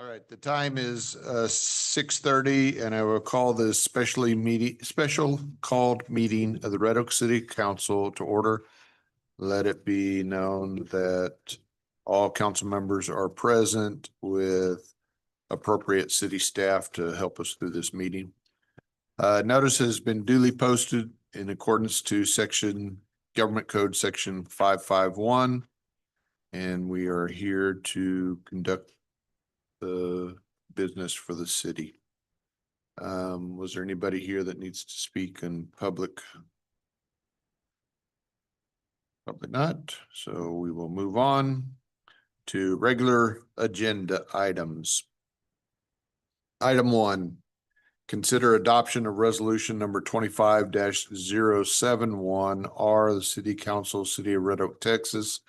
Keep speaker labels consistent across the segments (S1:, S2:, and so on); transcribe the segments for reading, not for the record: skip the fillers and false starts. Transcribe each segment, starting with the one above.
S1: All right, the time is 6:30 and I will call this special called meeting of the Red Oak City Council to order. Let it be known that all council members are present with appropriate city staff to help us through this meeting. Notice has been duly posted in accordance to Government Code Section 551. And we are here to conduct the business for the city. Was there anybody here that needs to speak in public? Probably not. So we will move on to regular agenda items. Item 1, consider adoption of resolution number 25-071R, the City Council, City of Red Oak, Texas,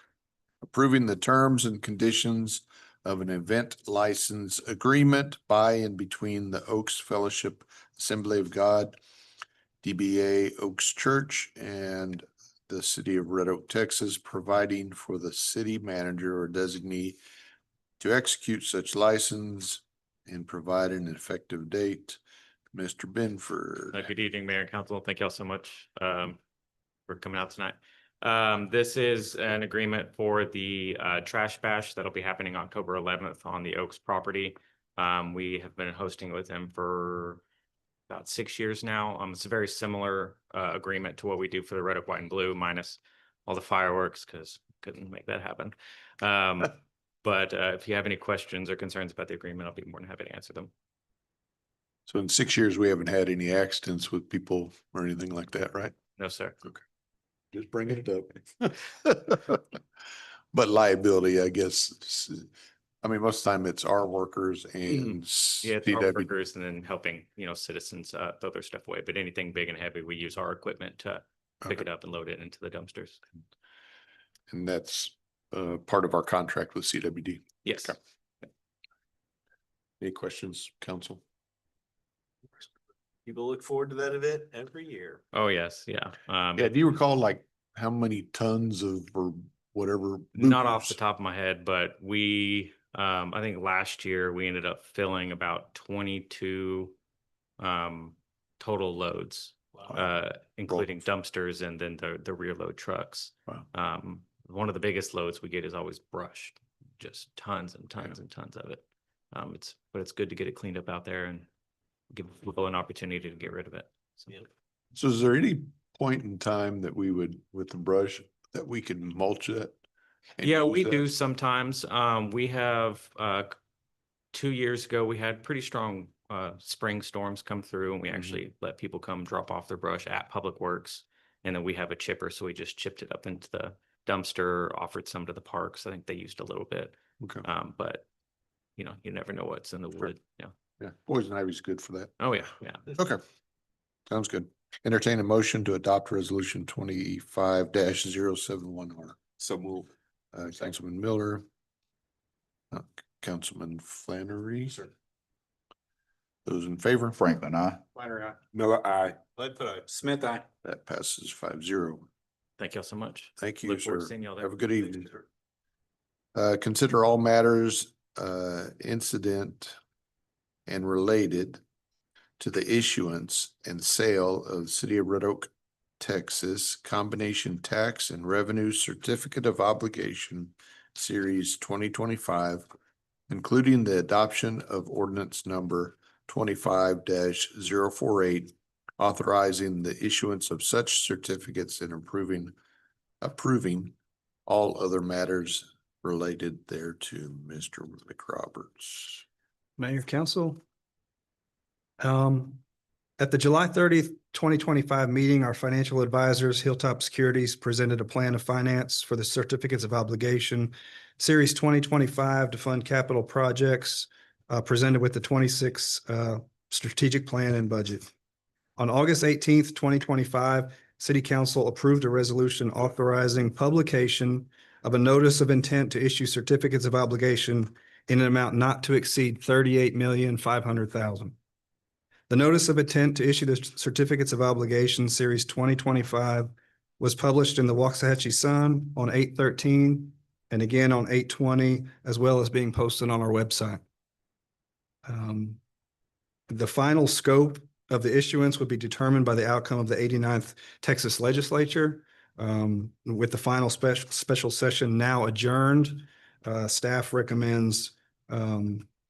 S1: approving the terms and conditions of an event license agreement by and between the Oaks Fellowship Assembly of God, DBA Oaks Church, and the City of Red Oak, Texas, providing for the city manager or designee to execute such license and provide an effective date. Mr. Binford.
S2: Good evening, Mayor and Council. Thank you all so much for coming out tonight. This is an agreement for the trash bash that'll be happening October 11th on the Oaks property. We have been hosting with them for about 6 years now. It's a very similar agreement to what we do for the Red Oak White and Blue, minus all the fireworks, because couldn't make that happen. But if you have any questions or concerns about the agreement, I'll be more than happy to answer them.
S1: So in 6 years, we haven't had any accidents with people or anything like that, right?
S2: No, sir.
S1: Okay. Just bring it up. But liability, I guess. I mean, most of the time it's our workers and
S2: Yeah, it's our workers and then helping, citizens throw their stuff away. But anything big and heavy, we use our equipment to pick it up and load it into the dumpsters.
S1: And that's part of our contract with CWD.
S2: Yes.
S1: Okay. Any questions, council?
S3: People look forward to that event every year.
S2: Oh, yes. Yeah.
S1: Yeah. Do you recall like how many tons of or whatever?
S2: Not off the top of my head, but we, I think last year we ended up filling about 22 total loads, including dumpsters and then the rear load trucks.
S1: Wow.
S2: One of the biggest loads we get is always brush, just tons and tons and tons of it. But it's good to get it cleaned up out there and give people an opportunity to get rid of it.
S1: So is there any point in time that we would, with the brush, that we can mulch it?
S2: Yeah, we do sometimes. We have 2 years ago, we had pretty strong spring storms come through, and we actually let people come drop off their brush at Public Works. And then we have a chipper, so we just chipped it up into the dumpster, offered some to the parks. I think they used a little bit.
S1: Okay.
S2: But you never know what's in the wood. Yeah.
S1: Yeah. Poison ivy is good for that.
S2: Oh yeah. Yeah.
S1: Okay. Sounds good. Entertain a motion to adopt resolution 25-071R.
S3: So move.
S1: Councilman Miller. Councilman Flannery.
S3: Sir.
S1: Those in favor?
S4: Franklin, aye.
S3: Flannery, aye. Miller, aye. Lightfoot, aye. Smith, aye.
S1: That passes 5-0.
S2: Thank y'all so much.
S1: Thank you,
S2: Look forward to
S1: sir.
S2: seeing y'all there.
S1: Have a good evening. Consider all matters incident and related to the issuance and sale of City of Red Oak, Texas combination tax and revenue certificate of obligation series 2025, including the adoption of ordinance number 25-048, authorizing the issuance of such certificates and approving all other matters related thereto. Mr. McRoberts.
S5: Mayor, Council. At the July 30th, 2025 meeting, our financial advisors, Hilltop Securities, presented a plan of finance for the certificates of obligation series 2025 to fund capital projects presented with the 26 strategic plan and budget. On August 18th, 2025, City Council approved a resolution authorizing publication of a notice of intent to issue certificates of obligation in an amount not to exceed $38,500,000. The notice of intent to issue the certificates of obligation series 2025 was published in the Waxahachie Sun on 8/13 and again on 8/20, as well as being posted on our website. The final scope of the issuance would be determined by the outcome of the 89th Texas Legislature. With the final special session now adjourned, staff recommends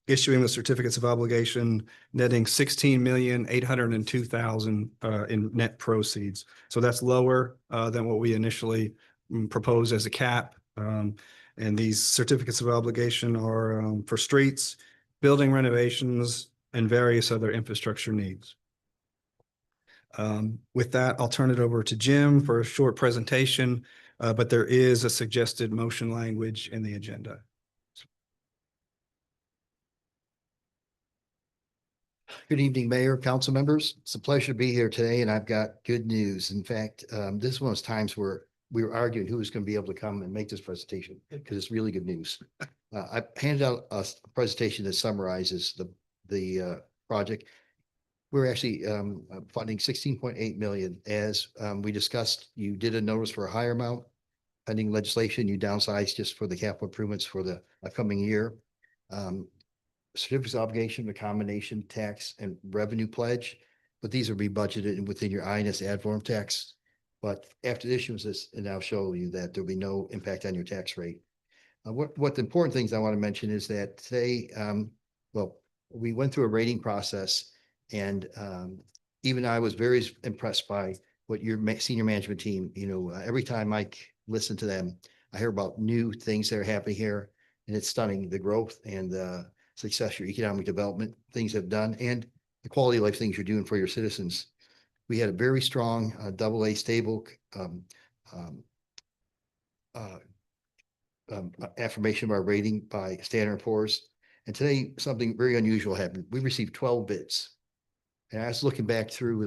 S5: issuing the certificates of obligation netting 16,802,000 in net proceeds. So that's lower than what we initially proposed as a cap. And these certificates of obligation are for streets, building renovations, and various other infrastructure needs. With that, I'll turn it over to Jim for a short presentation, but there is a suggested motion language in the agenda.
S4: Good evening, Mayor, council members. It's a pleasure to be here today, and I've got good news. In fact, this is one of those times where we were arguing who was going to be able to come and make this presentation because it's really good news. I handed out a presentation that summarizes the project. We're actually funding 16.8 million. As we discussed, you did a notice for a higher amount. Pending legislation, you downsized just for the capital improvements for the upcoming year. Certificates of obligation, the combination tax and revenue pledge, but these will be budgeted within your INS ad valorem tax. But after the issuance, and I'll show you that there'll be no impact on your tax rate. What the important things I want to mention is that today, well, we went through a rating process, and even I was very impressed by what your senior management team, every time I listen to them, I hear about new things that are happening here, and it's stunning, the growth and the success, your economic development things have done, and the quality of life things you're doing for your citizens. We had a very strong AA stable affirmation of our rating by Standard & Poor's. And today, something very unusual happened. We received 12 bids. And I was looking back through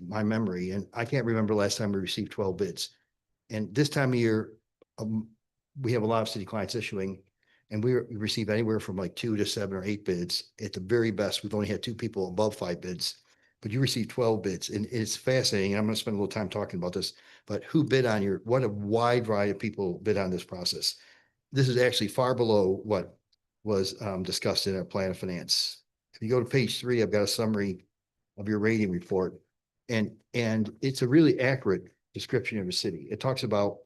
S4: my memory, and I can't remember the last time we received 12 bids. And this time of year, we have a lot of city clients issuing, and we receive anywhere from like 2 to 7 or 8 bids. At the very best, we've only had 2 people above 5 bids, but you received 12 bids, and it's fascinating. I'm going to spend a little time talking about this, but who bid on what a wide variety of people bid on this process. This is actually far below what was discussed in our plan of finance. If you go to page 3, I've got a summary of your rating report, and it's a really accurate description of the city. It talks about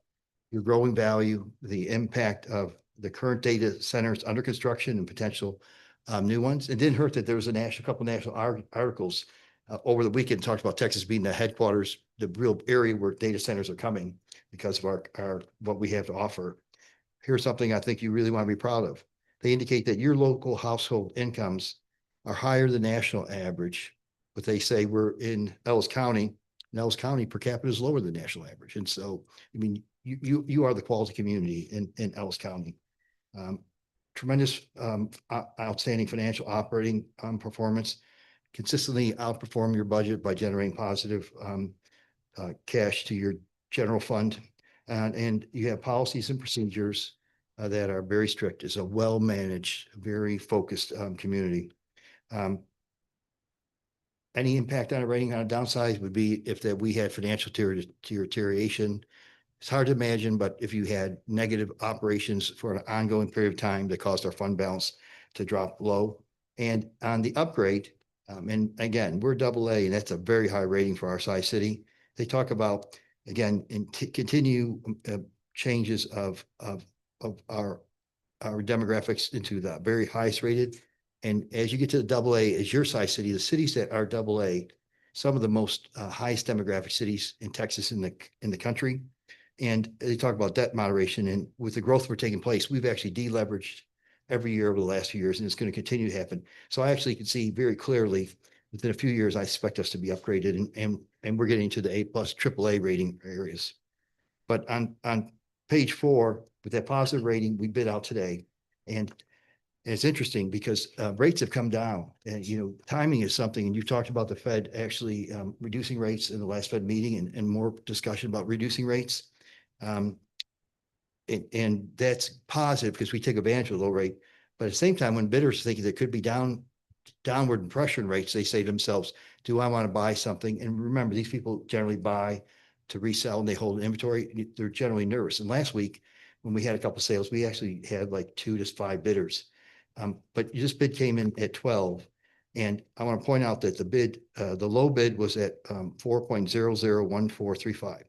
S4: your growing value, the impact of the current data centers under construction and potential new ones. It didn't hurt that there was a couple national articles over the weekend talked about Texas being the headquarters, the real area where data centers are coming because of our what we have to offer. Here's something I think you really want to be proud of. They indicate that your local household incomes are higher than national average, but they say we're in Ellis County, and Ellis County per capita is lower than national average. And so, I mean, you are the quality community in Ellis County. Tremendous, outstanding financial operating performance, consistently outperform your budget by generating positive cash to your general fund. And you have policies and procedures that are very strict. It's a well-managed, very focused community. Any impact on a rating on a downside would be if we had financial deterioration. It's hard to imagine, but if you had negative operations for an ongoing period of time that caused our fund balance to drop low. And on the upgrade, and again, we're AA, and that's a very high rating for our size city. They talk about, again, continue changes of our demographics into the very highest rated. And as you get to the AA, as your size city, the cities that are AA, some of the most highest demographic cities in Texas in the country. And they talk about debt moderation, and with the growth we're taking place, we've actually deleveraged every year over the last few years, and it's going to continue to happen. So I actually can see very clearly within a few years, I expect us to be upgraded, and we're getting to the A+ AAA rating areas. But on page 4, with that positive rating, we bid out today, and it's interesting because rates have come down, and timing is something. And you talked about the Fed actually reducing rates in the last Fed meeting, and more discussion about reducing rates. And that's positive because we take advantage of the low rate. But at the same time, when bidders think there could be downward pressure in rates, they say to themselves, do I want to buy something? And remember, these people generally buy to resell, and they hold an inventory. They're generally nervous. And last week, when we had a couple of sales, we actually had like 2 to 5 bidders. But this bid came in at 12. And I want to point out that the low bid was at 4.001435.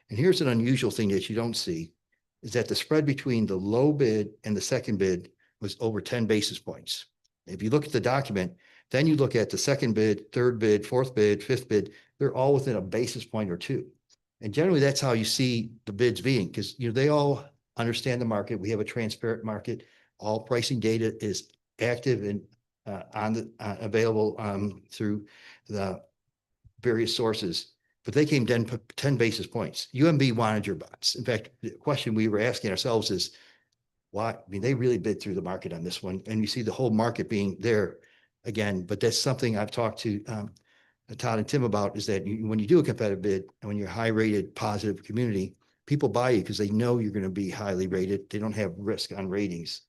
S4: And here's an unusual thing that you don't see, is that the spread between the low bid and the second bid was over 10 basis points. If you look at the document, then you look at the second bid, third bid, fourth bid, fifth bid, they're all within a basis point or two. And generally, that's how you see the bids being, because they all understand the market. We have a transparent market. All pricing data is active and available through the various sources, but they came 10 basis points. UMB wanted your bonds. In fact, the question we were asking ourselves is, why? I mean, they really bid through the market on this one, and you see the whole market being there again. But that's something I've talked to Todd and Tim about, is that when you do a competitive bid and when you're a high rated positive community, people buy you because they know you're going to be highly rated. They don't have risk on ratings.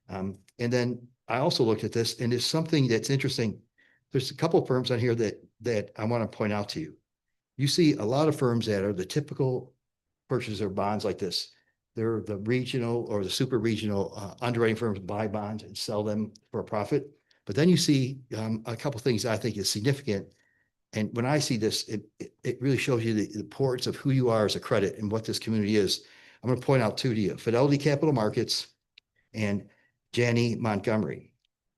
S4: And then I also looked at this, and there's something that's interesting. There's a couple of firms on here that I want to point out to you. You see a lot of firms that are the typical purchaser of bonds like this. They're the regional or the super regional underwriting firms buy bonds and sell them for a profit. But then you see a couple of things I think is significant. And when I see this, it really shows you the importance of who you are as a credit and what this community is. I'm going to point out two to you: Fidelity Capital Markets and Janney Montgomery.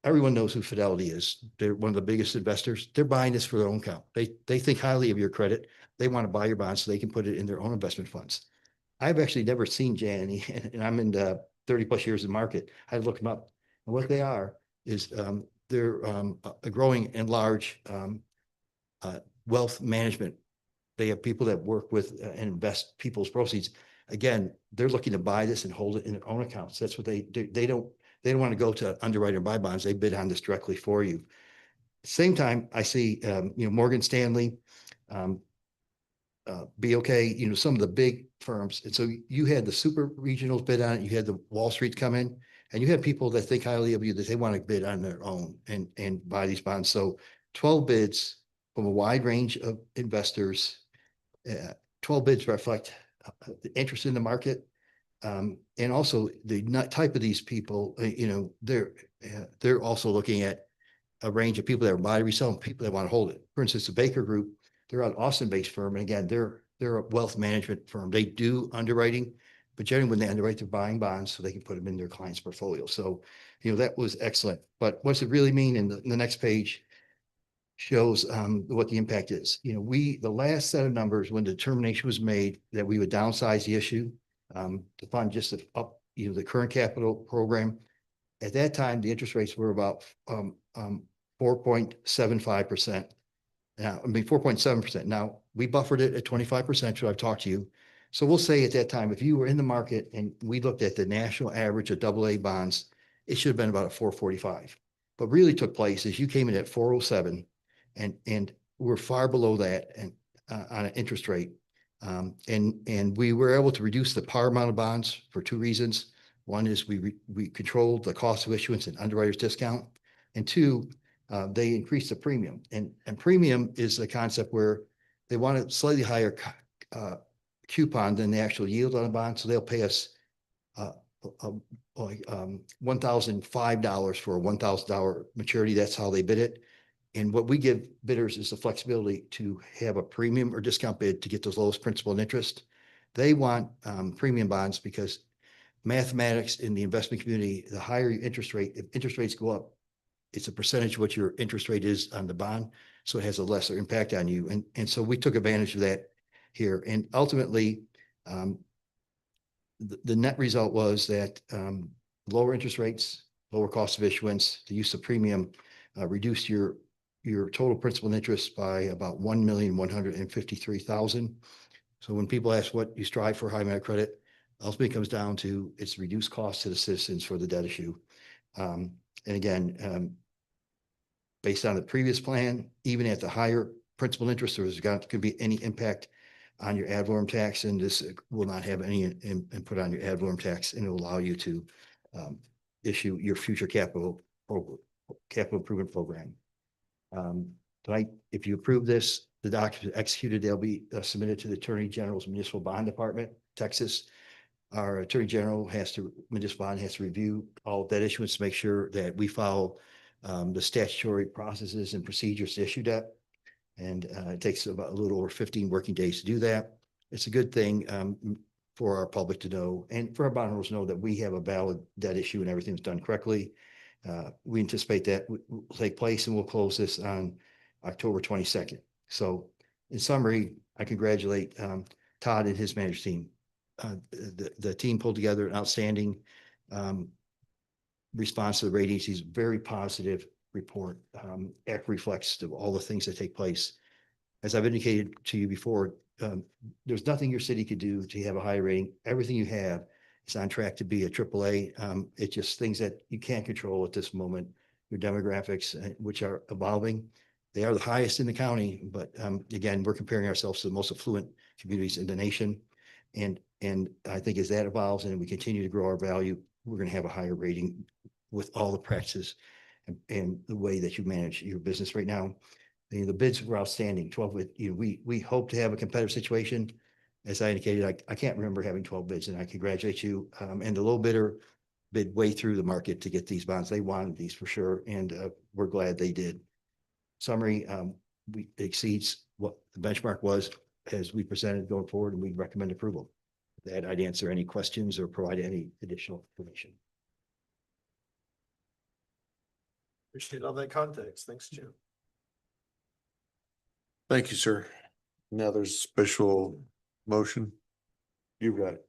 S4: Everyone knows who Fidelity is. They're one of the biggest investors. They're buying this for their own account. They think highly of your credit. They want to buy your bonds so they can put it in their own investment funds. I've actually never seen Janney, and I'm in 30 plus years in the market. I looked them up, and what they are is they're a growing and large wealth management. They have people that work with and invest people's proceeds. Again, they're looking to buy this and hold it in their own accounts. That's what they do. They don't want to go to underwriter and buy bonds. They bid on this directly for you. Same time, I see Morgan Stanley, BOK, some of the big firms. And so you had the super regionals bid on it. You had the Wall Street come in, and you had people that think highly of you, that they want to bid on their own and buy these bonds. So 12 bids from a wide range of investors. 12 bids reflect the interest in the market. And also the type of these people, they're also looking at a range of people that are buy, resell, and people that want to hold it. For instance, the Baker Group, they're an Austin-based firm. And again, they're a wealth management firm. They do underwriting, but generally when they underwrite, they're buying bonds so they can put them in their client's portfolio. So, that was excellent. But what's it really mean? In the next page shows what the impact is. The last set of numbers, when the determination was made that we would downsize the issue to fund just up, the current capital program. At that time, the interest rates were about 4.75%. Now, 4.7%. Now, we buffered it at 25%, so I've talked to you. So we'll say at that time, if you were in the market and we looked at the national average of AA bonds, it should have been about a 4.45. What really took place is you came in at 4.07, and we're far below that and on an interest rate. And we were able to reduce the par amount of bonds for two reasons. One is we controlled the cost of issuance and underwriter's discount. And two, they increased the premium. And premium is a concept where they want a slightly higher coupon than the actual yield on a bond. So they'll pay us $1,005 for a $1,000 maturity. That's how they bid it. And what we give bidders is the flexibility to have a premium or discount bid to get those lowest principal and interest. They want premium bonds because mathematics in the investment community, the higher your interest rate, if interest rates go up, it's a percentage of what your interest rate is on the bond. So it has a lesser impact on you. And so we took advantage of that here. And ultimately, the net result was that lower interest rates, lower cost of issuance, the use of premium reduced your total principal and interest by about $1,153,000. So when people ask what you strive for high merit credit, ultimately it comes down to its reduced cost to the citizens for the debt issue. And again, based on the previous plan, even at the higher principal interest, there could be any impact on your ad valorem tax, and this will not have any input on your ad valorem tax, and it will allow you to issue your future capital improvement program. Tonight, if you approve this, the documents executed, they'll be submitted to the Attorney General's Municipal Bond Department, Texas. Our Attorney General municipal bond has to review all of that issuance to make sure that we follow the statutory processes and procedures to issue debt. And it takes about a little over 15 working days to do that. It's a good thing for our public to know and for our bondholders to know that we have a valid debt issue and everything's done correctly. We anticipate that will take place and we'll close this on October 22nd. So in summary, I congratulate Todd and his management team. The team pulled together an outstanding response to the rating agency's very positive report. Act reflects of all the things that take place. As I've indicated to you before, there's nothing your city could do to have a high rating. Everything you have is on track to be a AAA. It's just things that you can't control at this moment. Your demographics, which are evolving, they are the highest in the county. But again, we're comparing ourselves to the most affluent communities in the nation. And I think as that evolves and we continue to grow our value, we're going to have a higher rating with all the practices and the way that you manage your business right now. The bids were outstanding. 12, we hope to have a competitive situation. As I indicated, I can't remember having 12 bids, and I congratulate you. And the low bidder bid way through the market to get these bonds. They wanted these for sure, and we're glad they did. Summary, it exceeds what the benchmark was as we presented going forward, and we recommend approval. That I'd answer any questions or provide any additional information.
S3: Appreciate all that context. Thanks, Jim.
S1: Thank you, sir. Now there's a special motion. You got it.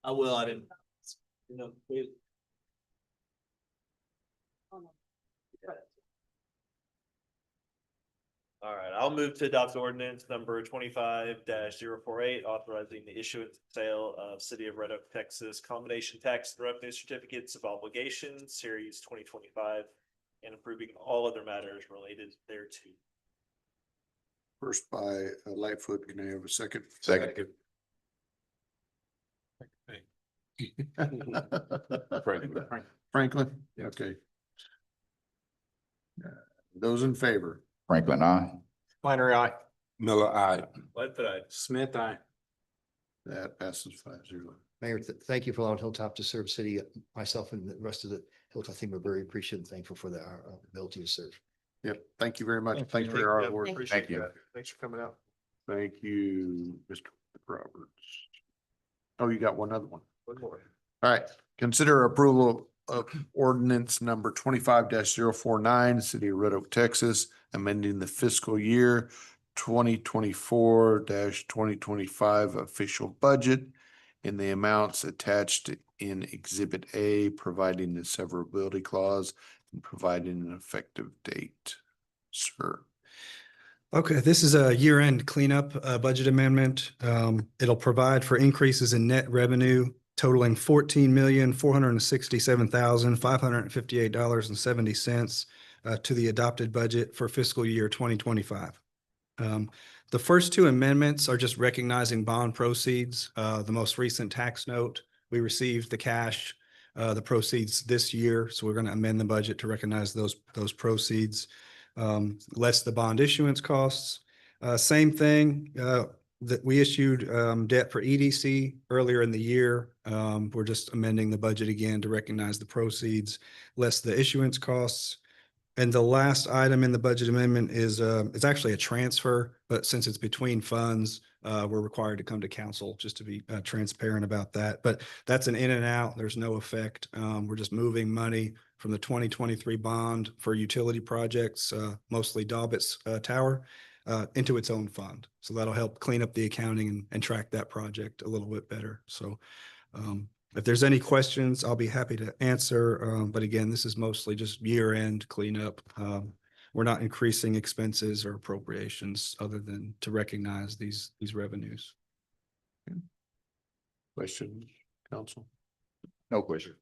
S3: I will, I didn't. You know,
S6: All right, I'll move to adopt ordinance number 25-048, authorizing the issuance and sale of City of Red Oak, Texas combination tax and revenue certificates of obligation, series 2025, and approving all other matters related thereto.
S1: First by Lightfoot. Can I have a second?
S3: Second.
S1: Franklin, okay. Those in favor?
S7: Franklin, I.
S3: Flannery, aye. Miller, aye.
S6: Lightfoot, aye.
S3: Smith, aye.
S1: That passes 5-0.
S4: Mayor, thank you for allowing Hilltop to serve city. Myself and the rest of the Hilltop team are very appreciative and thankful for our ability to serve.
S1: Yep, thank you very much. Thanks for your hard work.
S3: Appreciate that. Thanks for coming out.
S1: Thank you, Mr. Roberts. Oh, you got one other one.
S3: One more.
S1: All right, consider approval of ordinance number 25-049, City of Red Oak, Texas, amending the fiscal year 2024-2025 official budget in the amounts attached in Exhibit A, providing the severability clause and providing an effective date. Sir.
S5: Okay, this is a year-end cleanup budget amendment. It'll provide for increases in net revenue totaling $14,467,558.70 to the adopted budget for fiscal year 2025. The first two amendments are just recognizing bond proceeds. The most recent tax note, we received the cash, the proceeds this year. So we're going to amend the budget to recognize those proceeds, less the bond issuance costs. Same thing, that we issued debt for EDC earlier in the year. We're just amending the budget again to recognize the proceeds, less the issuance costs. And the last item in the budget amendment is it's actually a transfer, but since it's between funds, we're required to come to council just to be transparent about that. But that's an in and out. There's no effect. We're just moving money from the 2023 bond for utility projects, mostly Dobbit's Tower, into its own fund. So that'll help clean up the accounting and track that project a little bit better. So if there's any questions, I'll be happy to answer. But again, this is mostly just year-end cleanup. We're not increasing expenses or appropriations other than to recognize these revenues.
S1: Questions, council?
S7: No question.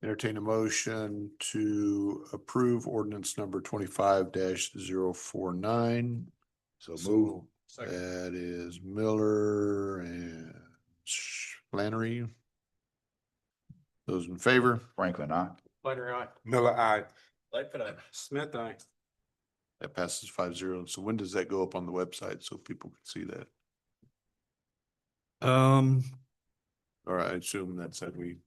S1: Entertain a motion to approve ordinance number 25-049.
S7: So move.
S1: That is Miller and Flannery. Those in favor?
S7: Franklin, I.
S3: Flannery, aye. Miller, aye.
S6: Lightfoot, aye.
S3: Smith, aye.
S1: That passes 5-0. So when does that go up on the website so people can see that? Or I assume that said we,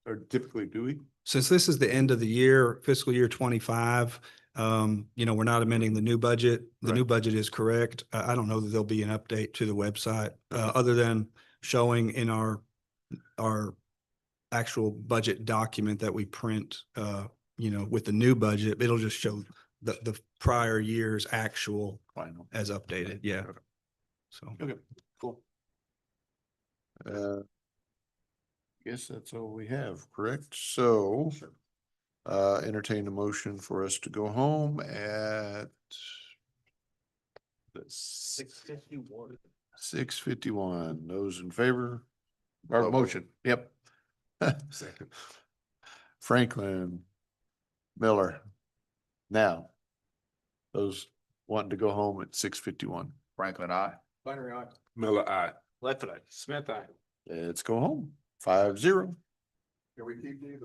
S1: or typically do we?
S5: Since this is the end of the year, fiscal year 25, we're not amending the new budget. The new budget is correct. I don't know that there'll be an update to the website, other than showing in our actual budget document that we print, with the new budget, it'll just show the prior year's actual
S1: Final.
S5: as updated. Yeah. So.
S1: Okay, cool. Guess that's all we have, correct? So entertain a motion for us to go home at
S6: 6:51.
S1: 6:51. Those in favor? Or motion, yep. Franklin, Miller. Now, those wanting to go home at 6:51.
S7: Franklin, I.
S3: Binary eye.
S7: Miller, I.
S3: Left eye. Smith eye.
S1: Let's go home. 5-0.
S7: Can we keep these?